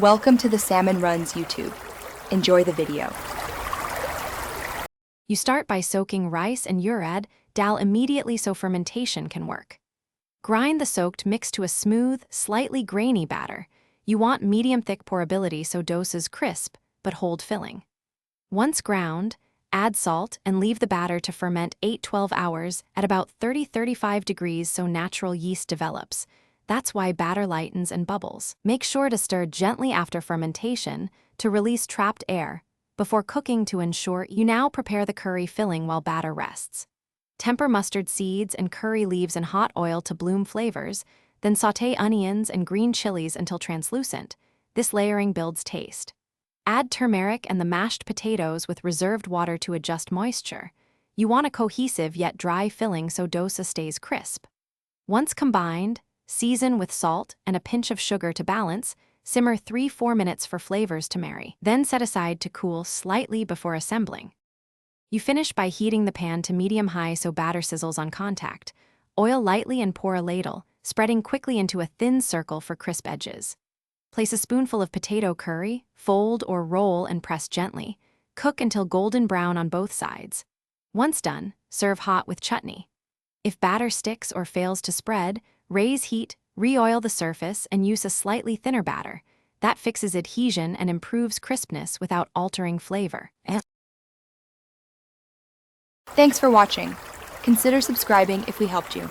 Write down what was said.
Welcome to the Salmon Runs YouTube. Enjoy the video. You start by soaking rice and urad dal immediately so fermentation can work. Grind the soaked mix to a smooth, slightly grainy batter. You want medium-thick pourability so dosa's crisp, but hold filling. Once ground, add salt and leave the batter to ferment 8-12 hours at about 30-35 degrees so natural yeast develops. That's why batter lightens and bubbles. Make sure to stir gently after fermentation to release trapped air, before cooking to ensure. You now prepare the curry filling while batter rests. Temper mustard seeds and curry leaves in hot oil to bloom flavors, then sauté onions and green chilies until translucent. This layering builds taste. Add turmeric and the mashed potatoes with reserved water to adjust moisture. You want a cohesive yet dry filling so dosa stays crisp. Once combined, season with salt and a pinch of sugar to balance. Simmer 3-4 minutes for flavors to marry. Then set aside to cool slightly before assembling. You finish by heating the pan to medium-high so batter sizzles on contact. Oil lightly and pour a ladle, spreading quickly into a thin circle for crisp edges. Place a spoonful of potato curry, fold or roll and press gently. Cook until golden brown on both sides. Once done, serve hot with chutney. If batter sticks or fails to spread, raise heat, re-oil the surface, and use a slightly thinner batter. That fixes adhesion and improves crispness without altering flavor. Thanks for watching. Consider subscribing if we helped you.